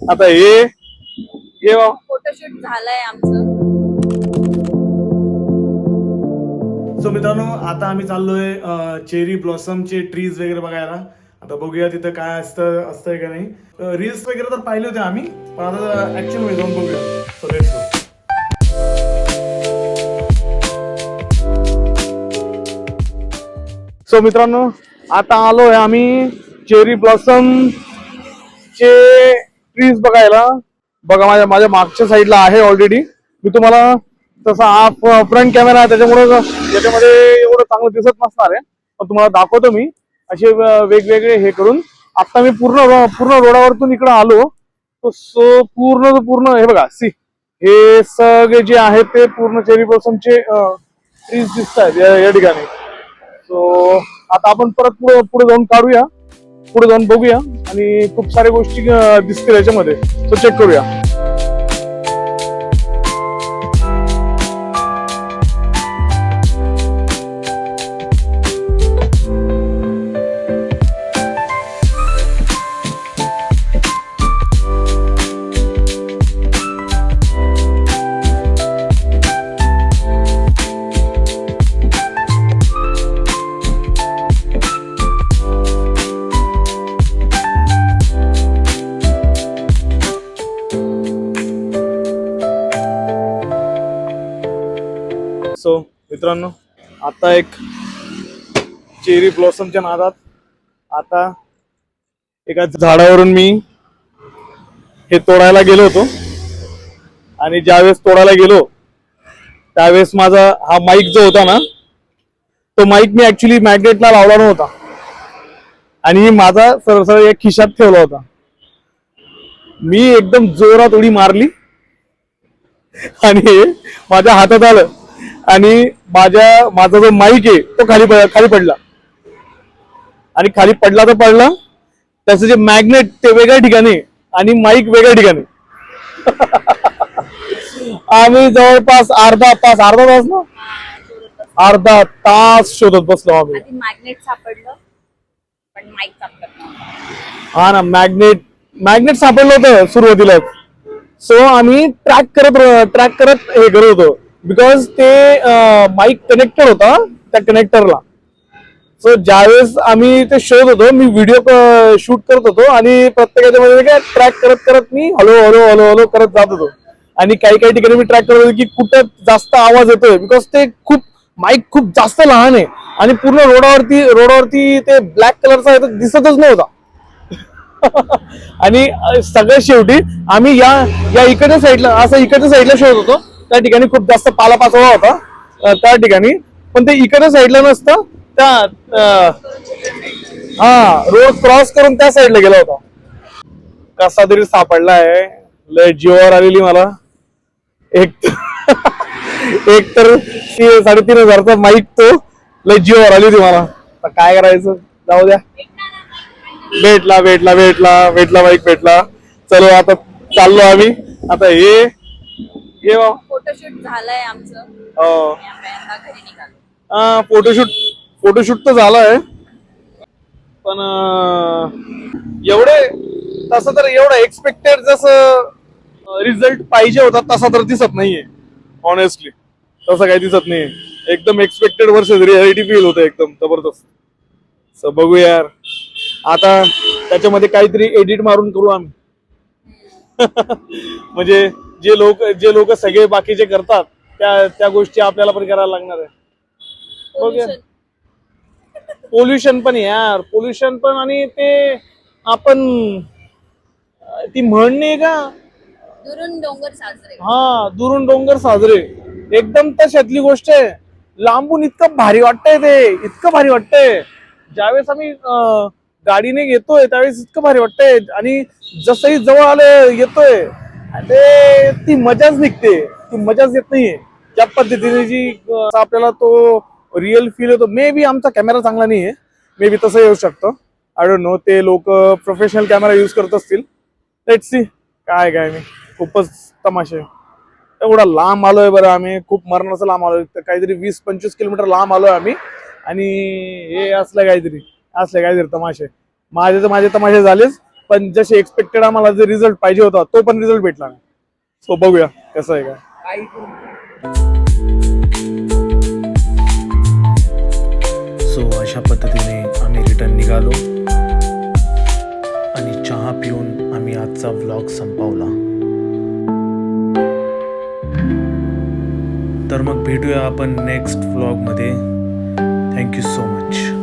आता हे फोटोशूट झालंय आमचं. सो मित्रांनो, आता आम्ही चाललोय चेरी ब्लॉसमचे ट्रीज वगैरे बघायला. आता बघूया तिथं काय असतंय का नाही. रील्स वगैरे तर पाहिले होते आम्ही, पण आता ऍक्च्युअल मध्ये जाऊन बघूया. So let's go. सो मित्रांनो, आता आलोय आम्ही चेरी ब्लॉसम चे ट्रीज बघायला. बघा माझ्या मागच्या साईडला आहे ऑलरेडी. मी तुम्हाला तसा हा फ्रंट कॅमेरा आहे त्याच्यामुळे याच्यामध्ये एवढं चांगलं दिसत नसणार आहे, पण तुम्हाला दाखवतो मी असे वेगवेगळे हे करून. आता मी पूर्ण रोडावरतून इकडे आलो. सो पूर्ण हे बघा, सी हे सगळे जे आहेत ते पूर्ण चेरी ब्लॉसमचे ट्रीज दिसत आहेत या ठिकाणी. सो आता आपण परत पुढे जाऊन काढूया, पुढे जाऊन बघूया आणि खूप साऱ्या गोष्टी दिसतील याच्यामध्ये. सो चेक करूया. सो मित्रांनो, आता एक चेरी ब्लॉसमच्या नादात आता एका झाडावरून मी हे तोडायला गेलो होतो. आणि ज्यावेळेस तोडायला गेलो त्यावेळेस माझा हा माईक जो होता ना, तो माईक मी ऍक्च्युली मॅग्नेटला लावला नव्हता आणि माझा सरळ एक खिशात ठेवला होता. मी एकदम जोरात उडी मारली आणि माझ्या हातात आलं आणि माझा जो माईक आहे तो खाली पडला. आणि खाली पडला तर पडला, त्याचं जे मॅग्नेट ते वेगळ्या ठिकाणी आणि माईक वेगळ्या ठिकाणी. आम्ही जवळपास अर्धा तास शोधत बसलो आम्ही. मॅग्नेट सापडलं पण माईक सापडलं. हा ना, मॅग्नेट सापडलं होतं सुरुवातीलाच. सो आम्ही ट्रॅक करत हे करत होतो, बिकॉज ते माईक कनेक्टेड होता त्या कनेक्टरला. सो ज्यावेळेस आम्ही ते शोध होतो, मी व्हिडिओ शूट करत होतो आणि प्रत्येकाच्या मध्ये काय ट्रॅक करत मी हळू करत जात होतो. आणि काही ठिकाणी मी ट्रॅक करत होतो की कुठं जास्त आवाज येतोय, बिकॉज ते माईक खूप जास्त लहान आहे आणि पूर्ण रोडावरती ते ब्लॅक कलरचा दिसतच नव्हता. आणि सगळ्यात शेवटी आम्ही या इकडच्या साईडला शोधत होतो. त्या ठिकाणी खूप जास्त पालापाचोळा होता त्या ठिकाणी, पण ते इकडच्या साईडला नसतं, त्या रोड क्रॉस करून त्या साईडला गेला होता. कसा तरी सापडलाय, लय जीवावर आलेली मला. एक तर 3,500चा माईक, तो लय जीवावर आली होती मला. काय करायचं, जाऊ द्या. भेटला माईक भेटला. चलो आता चाललो आम्ही. आता हे फोटोशूट झालंय आमचं. हो, घरी निघालो. फोटोशूट तर झालाय, पण तसं तर एवढं एक्सपेक्टेड जसं रिझल्ट पाहिजे होता तसा तर दिसत नाहीये. ऑनेस्टली तसं काही दिसत नाहीये. एकदम एक्सपेक्टेड वर्सेस रियालिटी फील होतं एकदम जबरदस्त. सो बघू यार, आता त्याच्यामध्ये काहीतरी एडिट मारून करू आम्ही. म्हणजे जे लोक सगळे बाकीचे करतात त्या गोष्टी आपल्याला पण करायला लागणार आहे. पोल्युशन पण यार, पोल्युशन पण. आणि ते आपण ती म्हण नाही का, दुरून डोंगर साजरे. हा, दुरून डोंगर साजरे, एकदम तशातली गोष्ट आहे. लांबून इतकं भारी वाटतंय. ज्यावेळेस आम्ही गाडीने येतोय त्यावेळेस इतकं भारी वाटतंय, आणि जसंही जवळ आलं येतोय ते ती मजाच निघते, ती मजाच येत नाहीये त्या पद्धतीने जी आपल्याला तो रिअल फील होतो. मे बी आमचा कॅमेरा चांगला नाहीये, मे बी तसं येऊ शकतं. आय डोंट नो, ते लोक प्रोफेशनल कॅमेरा युज करत असतील. लेट्स सी काय नाही. खूपच तमाशे. एवढा लांब आलोय बरं आम्ही, खूप मरणाचं लांब आलोय. काहीतरी 20-25 किलोमीटर लांब आलोय आम्ही, आणि हे असले काहीतरी तमाशे. माझे तमाशे झालेच, पण जसे एक्सपेक्टेड आम्हाला जे रिझल्ट पाहिजे होता तो पण रिझल्ट भेटला नाही. सो बघूया कसं आहे काय. सो अशा पद्धतीने आम्ही रिटर्न निघालो आणि चहा पिऊन आम्ही आजचा व्लॉग संपवला. तर मग भेटूया आपण नेक्स्ट व्लॉगमध्ये. Thank you so much.